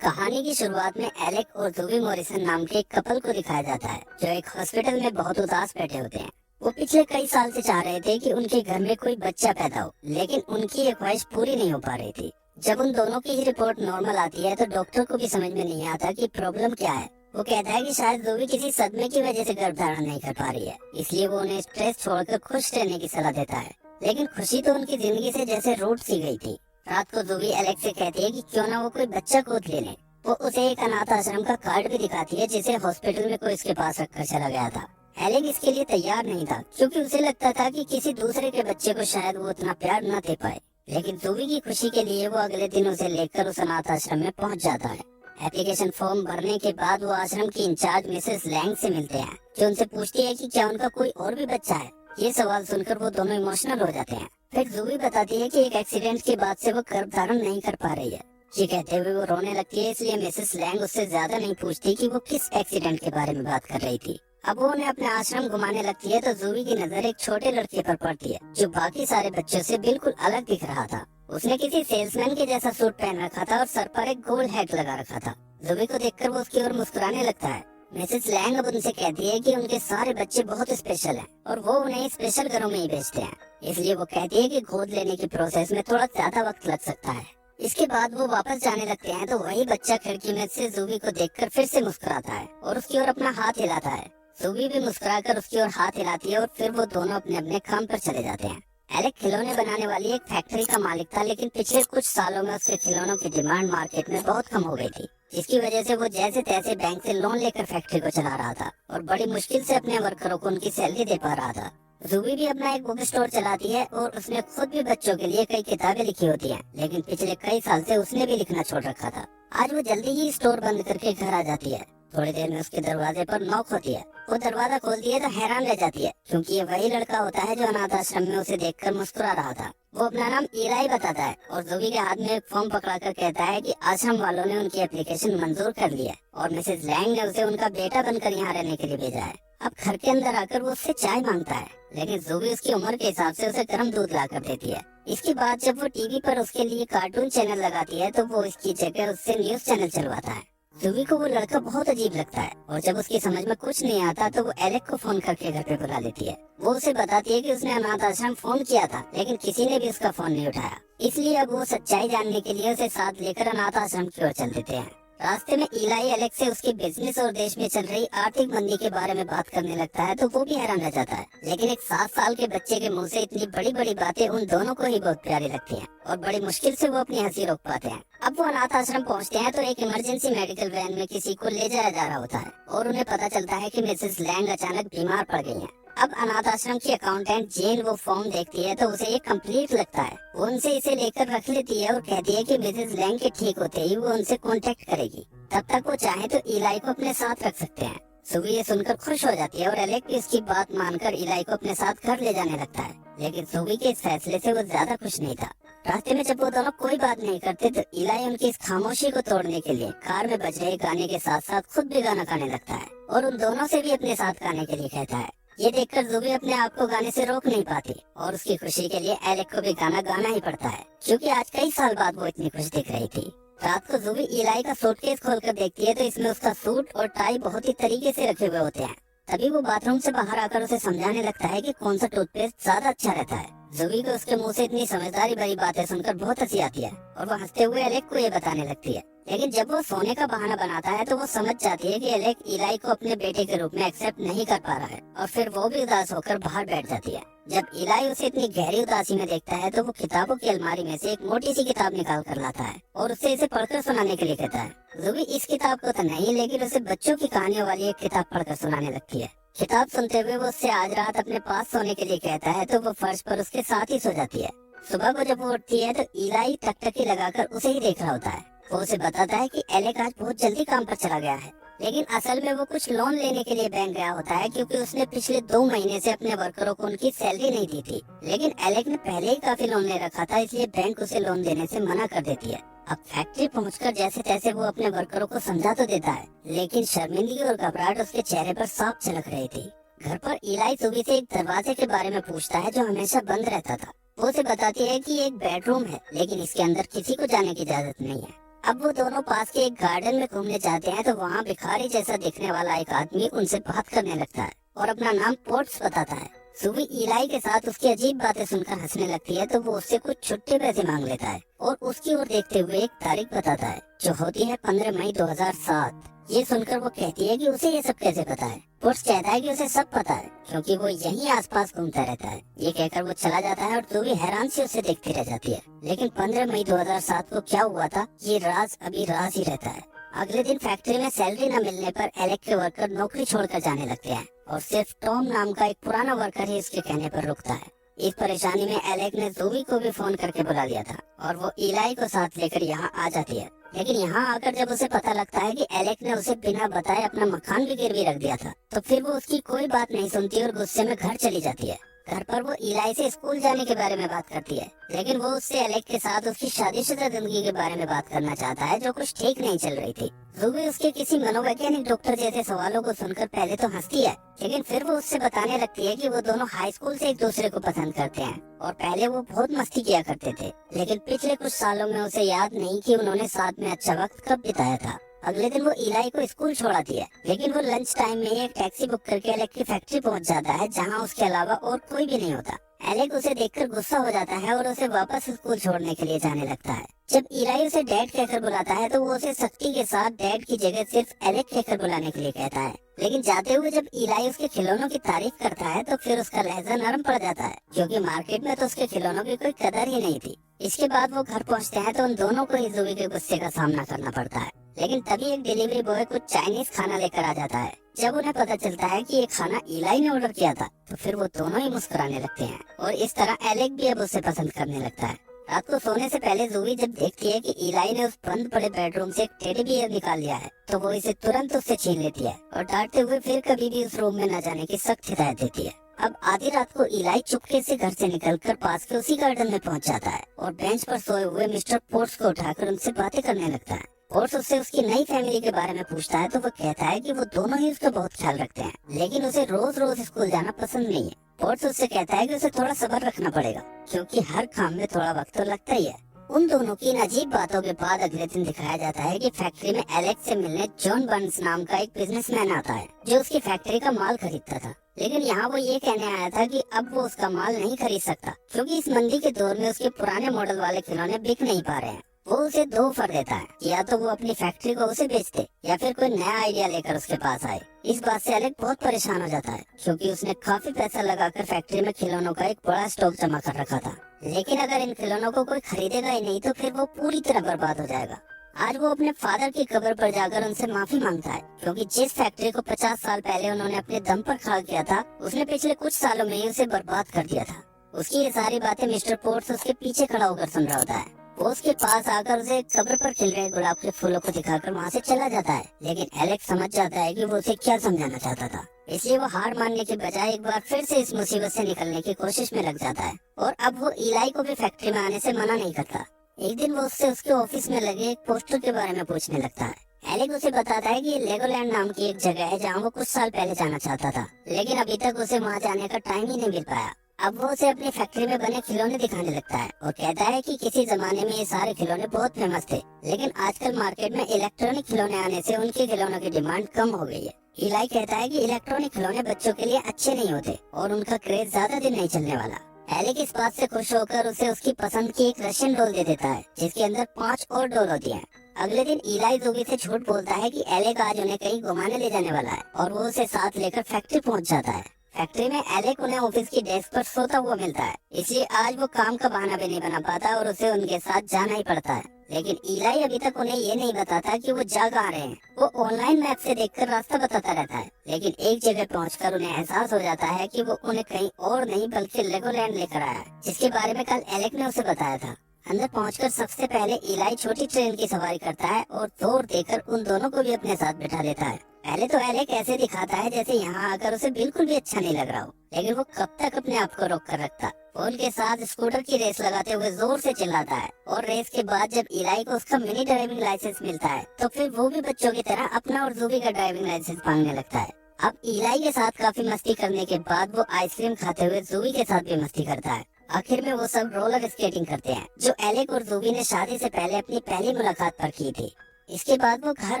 कहानी की शुरुआत में एलेक और जूवी मॉरिसन नाम के एक कपल को दिखाया जाता है जो एक हॉस्पिटल में बहुत उदास बैठे होते हैं। वो पिछले कई साल से चाह रहे थे कि उनके घर में कोई बच्चा पैदा हो, लेकिन उनकी ये ख्वाहिश पूरी नहीं हो पा रही थी। जब उन दोनों की रिपोर्ट नॉर्मल आती है तो डॉक्टर को भी समझ में नहीं आता कि प्रॉब्लम क्या है। वो कहता है कि शायद जूवी किसी सदमे की वजह से गर्भधारण नहीं कर पा रही है, इसलिए वो उन्हें स्ट्रेस छोड़कर खुश रहने की सलाह देता है। लेकिन खुशी तो उनकी जिंदगी से जैसे रूठ सी गई थी। रात को जूवी एलेक्स से कहती है कि क्यों ना वो कोई बच्चा गोद ले ले। वो उसे एक अनाथ आश्रम का कार्ड भी दिखाती है जिसे हॉस्पिटल में कोई उसके पास रखकर चला गया था। एलेक इसके लिए तैयार नहीं था क्योंकि उसे लगता था कि किसी दूसरे के बच्चे को शायद वो उतना प्यार न दे पाए। लेकिन जूवी की खुशी के लिए वो अगले दिन उसे लेकर उस अनाथ आश्रम में पहुंच जाता है। एप्लीकेशन फॉर्म भरने के बाद वो आश्रम की इंचार्ज मिसेस लैंग से मिलते हैं, जो उनसे पूछती है कि क्या उनका कोई और भी बच्चा है। ये सवाल सुनकर वो दोनों इमोशनल हो जाते हैं। फिर जूवी बताती है कि एक एक्सीडेंट के बाद से वो गर्भधारण नहीं कर पा रही है। ये कहते हुए वो रोने लगती है, इसलिए मिसेस लैंग उससे ज्यादा नहीं पूछती कि वो किस एक्सीडेंट के बारे में बात कर रही थी। अब वो उन्हें अपने आश्रम घुमाने लगती है तो जूवी की नजर एक छोटे लड़के पर पड़ती है जो बाकी सारे बच्चों से बिल्कुल अलग दिख रहा था। उसने किसी सेल्समैन के जैसा सूट पहन रखा था और सर पर एक गोल हैट लगा रखा था। जूवी को देखकर वो उसकी ओर मुस्कुराने लगता है। मिसेस लैंग अब उनसे कहती है कि उनके सारे बच्चे बहुत स्पेशल हैं और वो उन्हें स्पेशल घरों में ही भेजते हैं, इसलिए वो कहती है कि गोद लेने की प्रोसेस में थोड़ा ज्यादा वक्त लग सकता है। इसके बाद वो वापस जाने लगते हैं तो वही बच्चा खिड़की में से जूवी को देखकर फिर से मुस्कुराता है और उसकी ओर अपना हाथ हिलाता है। जूवी भी मुस्कुराकर उसकी ओर हाथ हिलाती है और फिर वो दोनों अपने अपने काम पर चले जाते हैं। एलेक खिलौने बनाने वाली एक फैक्ट्री का मालिक था, लेकिन पिछले कुछ सालों में उसके खिलौनों की डिमांड मार्केट में बहुत कम हो गई थी, जिसकी वजह से वो जैसे तैसे बैंक से लोन लेकर फैक्ट्री को चला रहा था और बड़ी मुश्किल से अपने वर्करों को उनकी सैलरी दे पा रहा था। जूवी भी अपना एक बुक स्टोर चलाती है और उसने खुद भी बच्चों के लिए कई किताबें लिखी होती हैं, लेकिन पिछले कई साल से उसने भी लिखना छोड़ रखा था। आज वो जल्दी ही स्टोर बंद करके घर आ जाती है। थोड़ी देर में उसके दरवाजे पर नॉक होती है। वो दरवाजा खोलती है तो हैरान रह जाती है क्योंकि ये वही लड़का होता है जो अनाथ आश्रम में उसे देखकर मुस्कुरा रहा था। वो अपना नाम इलाई बताता है और जूवी के हाथ में एक फॉर्म पकड़ाकर कहता है कि आश्रम वालों ने उनकी एप्लीकेशन मंजूर कर ली है और मिसेस लैंग ने उसे उनका बेटा बनकर यहाँ रहने के लिए भेजा है। अब घर के अंदर आकर वो उससे चाय मांगता है, लेकिन जूवी उसकी उम्र के हिसाब से उसे गर्म दूध ला कर देती है। इसके बाद जब वो टीवी पर उसके लिए कार्टून चैनल लगाती है तो वो इसकी जगह उससे न्यूज चैनल चलवाता है। जूवी को वो लड़का बहुत अजीब लगता है और जब उसकी समझ में कुछ नहीं आता तो वो एलेक को फोन करके घर पे बुला लेती है। वो उसे बताती है कि उसने अनाथ आश्रम फोन किया था, लेकिन किसी ने भी उसका फोन नहीं उठाया। इसलिए अब वो सच्चाई जानने के लिए उसे साथ लेकर अनाथ आश्रम की ओर चल देते हैं। रास्ते में इलाई एलेक्स से उसके बिजनेस और देश में चल रही आर्थिक मंदी के बारे में बात करने लगता है तो वो भी हैरान रह जाता है, लेकिन एक 7 साल के बच्चे के मुंह से इतनी बड़ी बड़ी बातें उन दोनों को ही बहुत प्यारी लगती हैं और बड़ी मुश्किल से वो अपनी हंसी रोक पाते हैं। अब वो अनाथ आश्रम पहुँचते हैं तो एक इमरजेंसी मेडिकल वैन में किसी को ले जाया जा रहा होता है और उन्हें पता चलता है कि मिसेस लैंग अचानक बीमार पड़ गई हैं। अब अनाथ आश्रम की अकाउंटेंट जेन वो फॉर्म देखती है तो उसे ये कंप्लीट लगता है। वो उनसे इसे लेकर रख लेती है और कहती है कि मिसेस लैंग के ठीक होते ही वो उनसे कांटेक्ट करेगी। तब तक वो चाहे तो इलाई को अपने साथ रख सकते हैं। जूवी ये सुनकर खुश हो जाती है और एलेक भी इसकी बात मानकर इलाई को अपने साथ घर ले जाने लगता है, लेकिन जूवी के इस फैसले से वो ज्यादा खुश नहीं था। रास्ते में जब वो दोनों कोई बात नहीं करते तो इलाई उनकी इस खामोशी को तोड़ने के लिए कार में बज रहे गाने के साथ साथ खुद भी गाना गाने लगता है और उन दोनों से भी अपने साथ गाने के लिए कहता है। ये देखकर जूवी अपने आप को गाने से रोक नहीं पाती और उसकी खुशी के लिए एलेक को भी गाना गाना ही पड़ता है, क्योंकि आज कई साल बाद वो इतनी खुश दिख रही थी। रात को जूवी इलाई का सूटकेस खोलकर देखती है तो इसमें उसका सूट और टाई बहुत ही तरीके से रखे हुए होते हैं। तभी वो बाथरूम से बाहर आकर उसे समझाने लगता है कि कौन सा टूथपेस्ट ज्यादा अच्छा रहता है। जूवी को उसके मुंह से इतनी समझदारी भरी बातें सुनकर बहुत हंसी आती है और वो हंसते हुए एलेक को ये बताने लगती है, लेकिन जब वो सोने का बहाना बनाता है तो वो समझ जाती है कि एलेक इलाई को अपने बेटे के रूप में एक्सेप्ट नहीं कर पा रहा है और फिर वो भी उदास होकर बाहर बैठ जाती है। जब इलाई उसे इतनी गहरी उदासी में देखता है तो वो किताबों की अलमारी में से एक मोटी सी किताब निकाल कर लाता है और उससे इसे पढ़कर सुनाने के लिए कहता है। जूवी इस किताब को तो नहीं, लेकिन उसे बच्चों की कहानियों वाली एक किताब पढ़कर सुनाने लगती है। किताब सुनते हुए वो उससे आज रात अपने पास सोने के लिए कहता है तो वो फर्श पर उसके साथ ही सो जाती है। सुबह को जब वो उठती है तो इलाई टकटकी लगाकर उसे ही देख रहा होता है। वो उसे बताता है कि एलेक आज बहुत जल्दी काम पर चला गया है, लेकिन असल में वो कुछ लोन लेने के लिए बैंक गया होता है क्योंकि उसने पिछले 2 महीने से अपने वर्करों को उनकी सैलरी नहीं दी थी। लेकिन एलेक ने पहले ही काफी लोन ले रखा था, इसलिए बैंक उसे लोन देने से मना कर देती है। अब फैक्ट्री पहुंचकर जैसे तैसे वो अपने वर्करों को समझा तो देता है, लेकिन शर्मिंदगी और घबराहट उसके चेहरे पर साफ झलक रही थी। घर पर इलाई जूवी से एक दरवाजे के बारे में पूछता है जो हमेशा बंद रहता था। वो उसे बताती है कि एक बेडरूम है, लेकिन इसके अंदर किसी को जाने की इजाजत नहीं है। अब वो दोनों पास के एक गार्डन में घूमने जाते हैं तो वहाँ भिखारी जैसा दिखने वाला एक आदमी उनसे बात करने लगता है और अपना नाम पोर्ट्स बताता है। जूवी इलाई के साथ उसकी अजीब बातें सुनकर हंसने लगती है तो वो उससे कुछ छुट्टे पैसे मांग लेता है और उसकी ओर देखते हुए एक तारीख बताता है जो होती है 15 मई 2007। ये सुनकर वो कहती है कि उसे ये सब कैसे पता है। पोर्ट्स कहता है कि उसे सब पता है क्योंकि वो यहीं आसपास घूमता रहता है। ये कहकर वो चला जाता है और जूवी हैरान से उसे देखती रह जाती है। लेकिन 15 मई 2007 को क्या हुआ था ये राज अभी राज ही रहता है। अगले दिन फैक्ट्री में सैलरी न मिलने पर एलेक के वर्कर नौकरी छोड़कर जाने लगते हैं और सिर्फ टॉम नाम का एक पुराना वर्कर ही इसके कहने पर रुकता है। इस परेशानी में एलेक ने जूवी को भी फोन करके बुला लिया था और वो इलाई को साथ लेकर यहाँ आ जाती है। लेकिन यहाँ आकर जब उसे पता लगता है कि एलेक ने उसे बिना बताए अपना मकान भी गिरवी रख दिया था तो फिर वो उसकी कोई बात नहीं सुनती और गुस्से में घर चली जाती है। घर पर वो इलाई से स्कूल जाने के बारे में बात करती है लेकिन वो उससे एलेक के साथ उसकी शादीशुदा जिंदगी के बारे में बात करना चाहता है जो कुछ ठीक नहीं चल रही थी। जूवी उसके किसी मनोवैज्ञानिक डॉक्टर जैसे सवालों को सुनकर पहले तो हंसती है लेकिन फिर वो उससे बताने लगती है कि वो दोनों हाई स्कूल से एक दूसरे को पसंद करते हैं और पहले वो बहुत मस्ती किया करते थे लेकिन पिछले कुछ सालों में उसे याद नहीं कि उन्होंने साथ में अच्छा वक्त कब बिताया था। अगले दिन वो इलाई को स्कूल छोड़ाती है लेकिन वो लंच टाइम में एक टैक्सी बुक करके एलेक की फैक्ट्री पहुंच जाता है जहां उसके अलावा और कोई भी नहीं होता। एलेक उसे देखकर गुस्सा हो जाता है और उसे वापस स्कूल छोड़ने के लिए जाने लगता है। जब इलाई उसे डैड कहकर बुलाता है तो वो उसे सख्ती के साथ डैड की जगह सिर्फ एलेक कहकर बुलाने के लिए कहता है। लेकिन जाते हुए जब इलाई उसके खिलौनों की तारीफ करता है तो फिर उसका लहजा नरम पड़ जाता है क्योंकि मार्केट में तो उसके खिलौनों की कोई कदर ही नहीं थी। इसके बाद वो घर पहुंचते हैं तो उन दोनों को ही जूवी के गुस्से का सामना करना पड़ता है। लेकिन तभी एक डिलीवरी बॉय कुछ चाइनीज खाना लेकर आ जाता है। जब उन्हें पता चलता है कि ये खाना इलाई ने ऑर्डर किया था तो फिर वो दोनों ही मुस्कुराने लगते हैं और इस तरह एलेक भी अब उसे पसंद करने लगता है। रात को सोने से पहले जूवी जब देखती है कि इलाई ने उस बंद पड़े बेडरूम से एक टेडी बियर निकाल लिया है तो वो इसे तुरंत उससे छीन लेती है और डांटते हुए फिर कभी भी उस रूम में न जाने की सख्त हिदायत देती है। अब आधी रात को इलाई चुपके से घर से निकलकर पास के उसी गार्डन में पहुंच जाता है और बेंच पर सोए हुए मिस्टर पोर्ट्स को उठाकर उनसे बातें करने लगता है। पोर्ट्स उससे उसकी नई फैमिली के बारे में पूछता है तो वो कहता है कि वो दोनों ही उसका बहुत ख्याल रखते हैं लेकिन उसे रोज रोज स्कूल जाना पसंद नहीं है। पोर्ट्स उससे कहता है कि उसे थोड़ा सब्र रखना पड़ेगा क्योंकि हर काम में थोड़ा वक्त तो लगता ही है। उन दोनों की इन अजीब बातों के बाद अगले दिन दिखाया जाता है कि फैक्ट्री में एलेक्स से मिलने जॉन बर्न्स नाम का एक बिजनेसमैन आता है जो उसकी फैक्ट्री का माल खरीदता था। लेकिन यहाँ वो ये कहने आया था कि अब वो उसका माल नहीं खरीद सकता क्योंकि इस मंदी के दौर में उसके पुराने मॉडल वाले खिलौने बिक नहीं पा रहे हैं। वो उसे दो ऑफर देता है कि या तो वो अपनी फैक्ट्री को उसे बेच दे या फिर कोई नया आइडिया लेकर उसके पास आए। इस बात से एलेक बहुत परेशान हो जाता है क्योंकि उसने काफी पैसा लगाकर फैक्ट्री में खिलौनों का एक बड़ा स्टॉक जमा कर रखा था। लेकिन अगर इन खिलौनों को कोई खरीदेगा ही नहीं तो फिर वो पूरी तरह बर्बाद हो जाएगा। आज वो अपने फादर की कब्र पर जाकर उनसे माफी मांगता है क्योंकि जिस फैक्ट्री को 50 साल पहले उन्होंने अपने दम पर खड़ा किया था उसने पिछले कुछ सालों में ही उसे बर्बाद कर दिया था। उसकी ये सारी बातें मिस्टर पोर्ट्स उसके पीछे खड़ा होकर सुन रहा होता है। वो उसके पास आकर उसे कब्र पर खिल रहे गुलाब के फूलों को दिखाकर वहाँ से चला जाता है। लेकिन एलेक्स समझ जाता है कि वो उसे क्या समझाना चाहता था, इसलिए वो हार मानने के बजाय एक बार फिर से इस मुसीबत से निकलने की कोशिश में लग जाता है और अब वो इलाई को भी फैक्ट्री में आने से मना नहीं करता। एक दिन वो उससे उसके ऑफिस में लगे एक पोस्टर के बारे में पूछने लगता है। एलेक उसे बताता है कि ये लेगोलैंड नाम की एक जगह है जहाँ वो कुछ साल पहले जाना चाहता था लेकिन अभी तक उसे वहाँ जाने का टाइम ही नहीं मिल पाया। अब वो उसे अपनी फैक्ट्री में बने खिलौने दिखाने लगता है और कहता है कि किसी जमाने में ये सारे खिलौने बहुत फेमस थे लेकिन आजकल मार्केट में इलेक्ट्रॉनिक खिलौने आने से उनके खिलौनों की डिमांड कम हो गई है। इलाई कहता है कि इलेक्ट्रॉनिक खिलौने बच्चों के लिए अच्छे नहीं होते और उनका क्रेज ज्यादा दिन नहीं चलने वाला। एलेक इस बात से खुश होकर उसे उसकी पसंद की एक रशियन डॉल दे देता है जिसके अंदर 5 और डॉल होती हैं। अगले दिन इलाई जूवी से झूठ बोलता है कि एलेक आज उन्हें कहीं घुमाने ले जाने वाला है और वो उसे साथ लेकर फैक्ट्री पहुंच जाता है। फैक्ट्री में एलेक उन्हें ऑफिस की डेस्क पर सोता हुआ मिलता है, इसलिए आज वो काम का बहाना भी नहीं बना पाता और उसे उनके साथ जाना ही पड़ता है। लेकिन इलाई अभी तक उन्हें ये नहीं बताता कि वो जा कहाँ रहे हैं। वो ऑनलाइन मैप से देखकर रास्ता बताता रहता है लेकिन एक जगह पहुंचकर उन्हें एहसास हो जाता है कि वो उन्हें कहीं और नहीं बल्कि लेगोलैंड लेकर आया है जिसके बारे में कल एलेक ने उसे बताया था। अंदर पहुंचकर सबसे पहले इलाई छोटी ट्रेन की सवारी करता है और जोर देकर उन दोनों को भी अपने साथ बिठा लेता है। पहले तो एलेक ऐसे दिखाता है जैसे यहाँ आकर उसे बिल्कुल भी अच्छा नहीं लग रहा हो, लेकिन वो कब तक अपने आप को रोक कर रखता। वो उनके साथ स्कूटर की रेस लगाते हुए जोर से चिल्लाता है और रेस के बाद जब इलाई को उसका मिनी ड्राइविंग लाइसेंस मिलता है तो फिर वो भी बच्चों की तरह अपना और जूवी का ड्राइविंग लाइसेंस मांगने लगता है। अब इलाई के साथ काफी मस्ती करने के बाद वो आइसक्रीम खाते हुए जूवी के साथ भी मस्ती करता है। आखिर में वो सब रोलर स्केटिंग करते हैं, जो एलेक और जूबी ने शादी से पहले अपनी पहली मुलाकात पर की थी। इसके बाद वो घर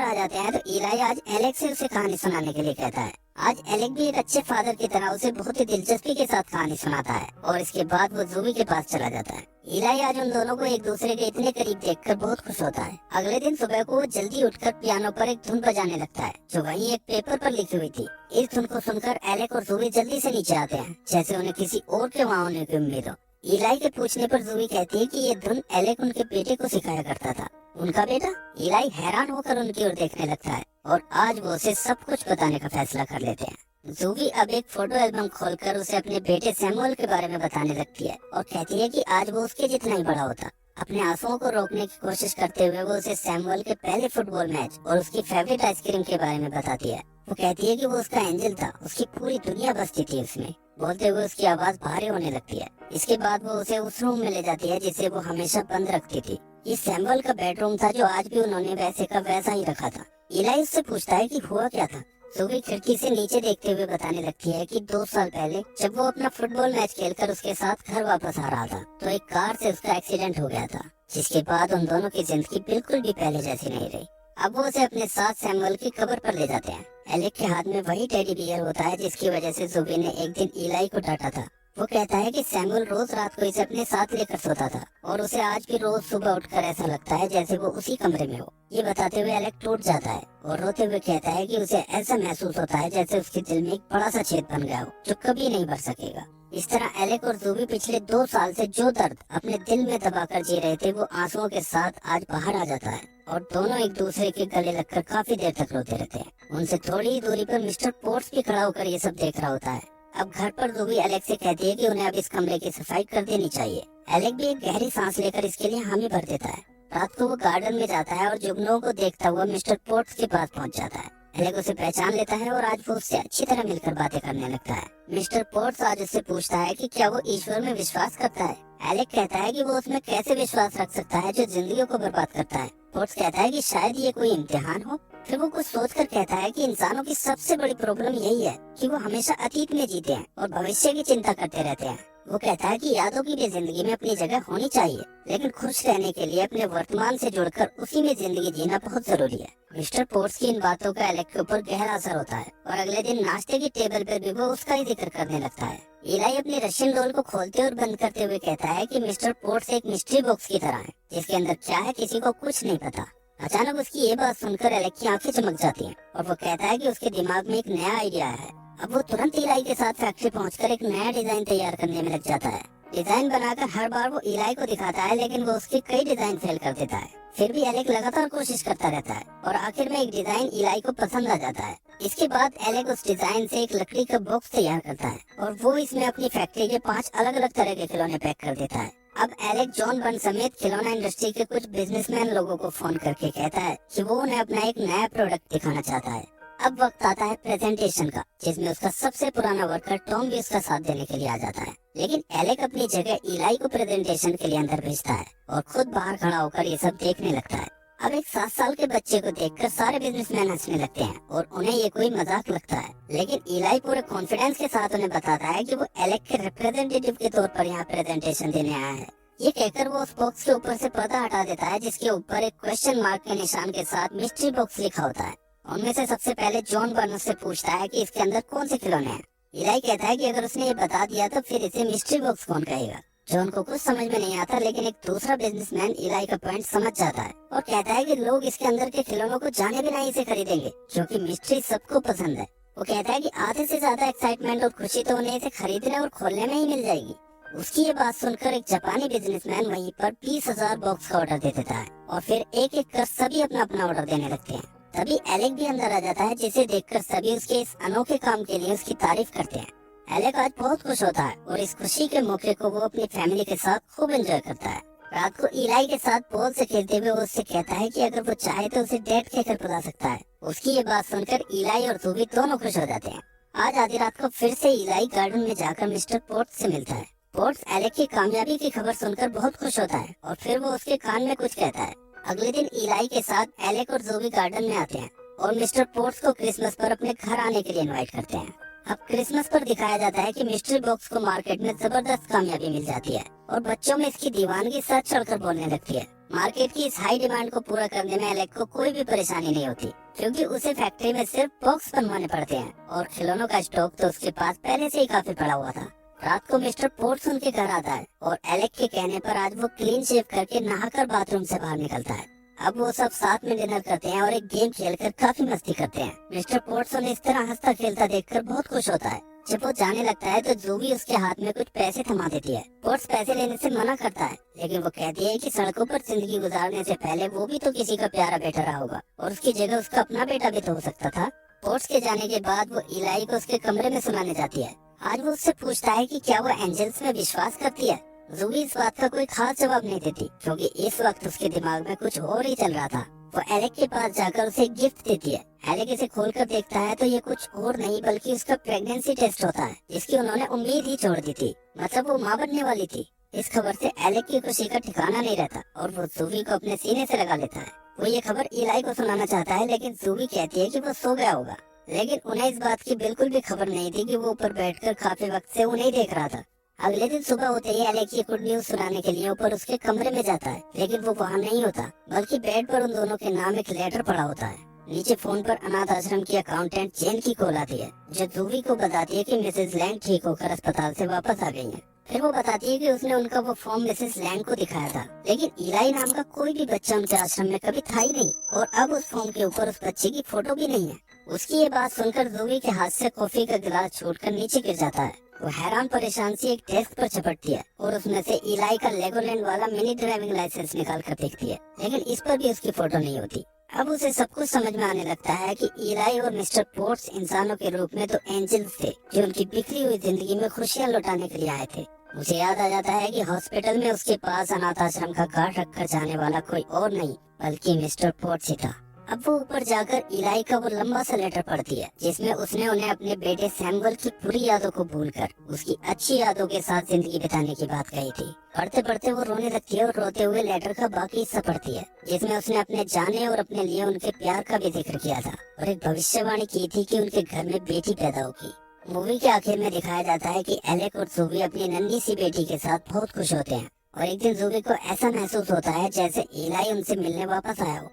आ जाते हैं तो इलाई आज एलेक से उसे कहानी सुनाने के लिए कहता है। आज एलेक भी एक अच्छे फादर की तरह उसे बहुत ही दिलचस्पी के साथ कहानी सुनाता है और इसके बाद वो जूबी के पास चला जाता है। इलाई आज उन दोनों को एक दूसरे के इतने करीब देखकर बहुत खुश होता है। अगले दिन सुबह को वो जल्दी उठकर पियानो पर एक धुन बजाने लगता है, जो वहीं एक पेपर पर लिखी हुई थी। इस धुन को सुनकर एलेक और जूबी जल्दी से नीचे आते हैं, जैसे उन्हें किसी और के वहाँ होने की उम्मीद हो। इलाई के पूछने पर जूबी कहती है कि ये धुन एलेक उनके बेटे को सिखाया करता था। उनका बेटा? इलाई हैरान होकर उनकी ओर देखने लगता है और आज वो उसे सब कुछ बताने का फैसला कर लेते हैं। जूबी अब एक फोटो एल्बम खोलकर उसे अपने बेटे सैमुअल के बारे में बताने लगती है और कहती है कि आज वो उसके जितना ही बड़ा होता। अपने आंसुओं को रोकने की कोशिश करते हुए वो उसे सैमुअल के पहले फुटबॉल मैच और उसकी फेवरेट आइसक्रीम के बारे में बताती है। वो कहती है कि वो उसका एंजल था, उसकी पूरी दुनिया बसती थी उसमें। बोलते हुए उसकी आवाज भारी होने लगती है। इसके बाद वो उसे उस रूम में ले जाती है जिसे वो हमेशा बंद रखती थी। ये सैमुअल का बेडरूम था, जो आज भी उन्होंने वैसे का वैसा ही रखा था। इलाई उससे पूछता है कि हुआ क्या था। जूबी खिड़की से नीचे देखते हुए बताने लगती है कि 2 साल पहले जब वो अपना फुटबॉल मैच खेलकर उसके साथ घर वापस आ रहा था तो एक कार से उसका एक्सीडेंट हो गया था, जिसके बाद उन दोनों की जिंदगी बिल्कुल भी पहले जैसी नहीं रही। अब वो उसे अपने साथ सैमुअल की कब्र पर ले जाते हैं। एलेक के हाथ में वही टेडी बियर होता है जिसकी वजह से जूबी ने एक दिन इलाई को डांटा था। वो कहता है कि सैमुअल रोज रात को इसे अपने साथ लेकर सोता था और उसे आज भी रोज सुबह उठकर ऐसा लगता है जैसे वो उसी कमरे में हो। ये बताते हुए एलेक टूट जाता है और रोते हुए कहता है कि उसे ऐसा महसूस होता है जैसे उसके दिल में एक बड़ा सा छेद बन गया हो, जो कभी नहीं भर सकेगा। इस तरह एलेक और जूबी पिछले 2 साल से जो दर्द अपने दिल में दबाकर जी रहे थे, वो आंसुओं के साथ आज बाहर आ जाता है और दोनों एक दूसरे के गले लगकर काफी देर तक रोते रहते हैं। उनसे थोड़ी ही दूरी पर मिस्टर पोर्ट्स भी खड़ा होकर ये सब देख रहा होता है। अब घर पर जूबी एलेक से कहती है कि उन्हें अब इस कमरे की सफाई कर देनी चाहिए। एलेक भी एक गहरी सांस लेकर इसके लिए हामी भर देता है। रात को वो गार्डन में जाता है और जुगनुओं को देखता हुआ मिस्टर पोर्ट्स के पास पहुंच जाता है। एलेक उसे पहचान लेता है और आज वो उससे अच्छी तरह मिलकर बातें करने लगता है। मिस्टर पोर्ट्स आज उससे पूछता है कि क्या वो ईश्वर में विश्वास करता है। एलेक कहता है कि वो उसमें कैसे विश्वास रख सकता है जो जिंदगियों को बर्बाद करता है। पोर्ट्स कहता है कि शायद ये कोई इम्तिहान हो। फिर वो कुछ सोचकर कहता है कि इंसानों की सबसे बड़ी प्रॉब्लम यही है कि वो हमेशा अतीत में जीते हैं और भविष्य की चिंता करते रहते हैं। वो कहता है कि यादों की भी जिंदगी में अपनी जगह होनी चाहिए, लेकिन खुश रहने के लिए अपने वर्तमान से जुड़कर उसी में जिंदगी जीना बहुत जरूरी है। मिस्टर पोर्ट्स की इन बातों का एलेक के ऊपर गहरा असर होता है और अगले दिन नाश्ते की टेबल पर भी वो उसका ही जिक्र करने लगता है। इलाई अपनी रशियन डॉल को खोलते और बंद करते हुए कहता है कि मिस्टर पोर्ट्स एक मिस्ट्री बॉक्स की तरह है, जिसके अंदर क्या है किसी को कुछ नहीं पता। अचानक उसकी ये बात सुनकर एलेक की आंखें चमक जाती हैं और वो कहता है कि उसके दिमाग में एक नया आइडिया है। अब वो तुरंत इलाई के साथ फैक्ट्री पहुंचकर एक नया डिजाइन तैयार करने में लग जाता है। डिजाइन बनाकर हर बार वो इलाई को दिखाता है, लेकिन वो उसके कई डिजाइन फेल कर देता है। फिर भी एलेक लगातार कोशिश करता रहता है और आखिर में एक डिजाइन इलाई को पसंद आ जाता है। इसके बाद एलेक उस डिजाइन से एक लकड़ी का बॉक्स तैयार करता है और वो इसमें अपनी फैक्ट्री के 5 अलग अलग तरह के खिलौने पैक कर देता है। अब एलेक जॉन बर्न समेत खिलौना इंडस्ट्री के कुछ बिजनेसमैन लोगों को फोन करके कहता है कि वो उन्हें अपना एक नया प्रोडक्ट दिखाना चाहता है। अब वक्त आता है प्रेजेंटेशन का, जिसमें उसका सबसे पुराना वर्कर टॉम भी उसका साथ देने के लिए आ जाता है। लेकिन एलेक अपनी जगह इलाई को प्रेजेंटेशन के लिए अंदर भेजता है और खुद बाहर खड़ा होकर ये सब देखने लगता है। अब एक 7 साल के बच्चे को देखकर सारे बिजनेसमैन हंसने लगते हैं और उन्हें ये कोई मजाक लगता है। लेकिन इलाई पूरे कॉन्फिडेंस के साथ उन्हें बताता है कि वो एलेक के रिप्रेजेंटेटिव के तौर पर यहाँ प्रेजेंटेशन देने आया है। ये कहकर वो उस बॉक्स के ऊपर से पर्दा हटा देता है, जिसके ऊपर एक क्वेश्चन मार्क के निशान के साथ मिस्ट्री बॉक्स लिखा होता है। उनमें से सबसे पहले जॉन बर्न से पूछता है कि इसके अंदर कौन से खिलौने हैं। इलाई कहता है कि अगर उसने ये बता दिया तो फिर इसे मिस्ट्री बॉक्स कौन कहेगा। जॉन को कुछ समझ में नहीं आता, लेकिन एक दूसरा बिजनेसमैन इलाई का पॉइंट समझ जाता है और कहता है कि लोग इसके अंदर के खिलौनों को जाने बिना इसे खरीदेंगे, क्योंकि मिस्ट्री सबको पसंद है। वो कहता है कि आधे से ज्यादा एक्साइटमेंट और खुशी तो उन्हें इसे खरीदने और खोलने में ही मिल जाएगी। उसकी ये बात सुनकर एक जापानी बिजनेसमैन वहीं पर 20,000 बॉक्स का ऑर्डर दे देता है और फिर एक एक कर सभी अपना अपना ऑर्डर देने लगते हैं। तभी एलेक भी अंदर आ जाता है, जिसे देखकर सभी उसके इस अनोखे काम के लिए उसकी तारीफ करते हैं। एलेक आज बहुत खुश होता है और इस खुशी के मौके को वो अपनी फैमिली के साथ खूब एंजॉय करता है। रात को इलाई के साथ बॉल से खेलते हुए वो उससे कहता है कि अगर वो चाहे तो उसे डेट कहकर बुला सकता है। उसकी ये बात सुनकर इलाई और जूबी दोनों खुश हो जाते हैं। आज आधी रात को फिर से इलाई गार्डन में जाकर मिस्टर पोर्ट्स से मिलता है। पोर्ट्स एलेक की कामयाबी की खबर सुनकर बहुत खुश होता है और फिर वो उसके कान में कुछ कहता है। अगले दिन इलाई के साथ एलेक और जूबी गार्डन में आते हैं और मिस्टर पोर्ट्स को क्रिसमस पर अपने घर आने के लिए इनवाइट करते हैं। अब क्रिसमस पर दिखाया जाता है कि मिस्ट्री बॉक्स को मार्केट में जबरदस्त कामयाबी मिल जाती है और बच्चों में इसकी दीवानगी सर चढ़कर बोलने लगती है। मार्केट की इस हाई डिमांड को पूरा करने में एलेक को कोई भी परेशानी नहीं होती, क्योंकि उसे फैक्ट्री में सिर्फ बॉक्स बनवाने पड़ते हैं और खिलौनों का स्टॉक तो उसके पास पहले से ही काफी पड़ा हुआ था। रात को मिस्टर पोर्ट्स उनके घर आता है और एलेक के कहने पर आज वो क्लीन शेव करके नहाकर बाथरूम से बाहर निकलता है। अब वो सब साथ में डिनर करते हैं और एक गेम खेलकर काफी मस्ती करते हैं। मिस्टर पोर्ट्स उन्हें इस तरह हंसता खेलता देखकर बहुत खुश होता है। जब वो जाने लगता है तो जूवी उसके हाथ में कुछ पैसे थमा देती है। पोर्ट्स पैसे लेने से मना करता है, लेकिन वो कहती है कि सड़कों पर जिंदगी गुजारने से पहले वो भी तो किसी का प्यारा बेटा रहा होगा और उसकी जगह उसका अपना बेटा भी तो हो सकता था। पोर्ट्स के जाने के बाद वो इलाई को उसके कमरे में सुलाने जाती है। आज वो उससे पूछता है कि क्या वो एंजल्स में विश्वास करती है। जूवी इस बात का कोई खास जवाब नहीं देती, क्योंकि इस वक्त उसके दिमाग में कुछ और ही चल रहा था। वो एलेक के पास जाकर उसे एक गिफ्ट देती है। एलेक इसे खोलकर देखता है तो ये कुछ और नहीं बल्कि उसका प्रेगनेंसी टेस्ट होता है, जिसकी उन्होंने उम्मीद ही छोड़ दी थी। मतलब वो माँ बनने वाली थी। इस खबर से एलेक की खुशी का ठिकाना नहीं रहता और वो जूवी को अपने सीने से लगा लेता है। वो ये खबर इलाई को सुनाना चाहता है, लेकिन जूवी कहती है कि वो सो गया होगा। लेकिन उन्हें इस बात की बिल्कुल भी खबर नहीं थी कि वो ऊपर बैठकर काफी वक्त से उन्हें देख रहा था। अगले दिन सुबह होते ही एलेक ये गुड न्यूज सुनाने के लिए ऊपर उसके कमरे में जाता है, लेकिन वो वहाँ नहीं होता, बल्कि बेड पर उन दोनों के नाम एक लेटर पड़ा होता है। नीचे फोन पर अनाथ आश्रम की अकाउंटेंट जेन की कॉल आती है, जो जूवी को बताती है कि मिसेस लैंग ठीक होकर अस्पताल से वापस आ गई हैं। फिर वो बताती है कि उसने उनका वो फॉर्म मिसेस लैंग को दिखाया था, लेकिन इलाई नाम का कोई भी बच्चा उनके आश्रम में कभी था ही नहीं और अब उस फॉर्म के ऊपर उस बच्चे की फोटो भी नहीं है। उसकी ये बात सुनकर जूवी के हाथ से कॉफी का गिलास छूटकर नीचे गिर जाता है। वो हैरान परेशान सी एक डेस्क पर झपटती है और उसमें से इलाई का लेगोलैंड वाला मिनी ड्राइविंग लाइसेंस निकाल कर देखती है, लेकिन इस पर भी उसकी फोटो नहीं होती। अब उसे सब कुछ समझ में आने लगता है कि इलाई और मिस्टर पोर्ट्स इंसानों के रूप में तो एंजल्स थे, जो उनकी बिखरी हुई जिंदगी में खुशियां लौटाने के लिए आए थे। मुझे याद आ जाता है कि हॉस्पिटल में उसके पास अनाथ आश्रम का गार्ड रखकर जाने वाला कोई और नहीं बल्कि मिस्टर पोर्ट्स ही था। अब वो ऊपर जाकर इलाई का वो लंबा सा लेटर पढ़ती है, जिसमें उसने उन्हें अपने बेटे सैमुअल की बुरी यादों को भूलकर उसकी अच्छी यादों के साथ जिंदगी बिताने की बात कही थी। पढ़ते पढ़ते वो रोने लगती है और रोते हुए लेटर का बाकी हिस्सा पढ़ती है, जिसमें उसने अपने जाने और अपने लिए उनके प्यार का भी जिक्र किया था और एक भविष्यवाणी की थी कि उनके घर में बेटी पैदा होगी। मूवी के आखिर में दिखाया जाता है कि एलेक और जूवी अपनी नन्ही सी बेटी के साथ बहुत खुश होते हैं और एक दिन जूवी को ऐसा महसूस होता है जैसे इलाई उनसे मिलने वापस आया हो।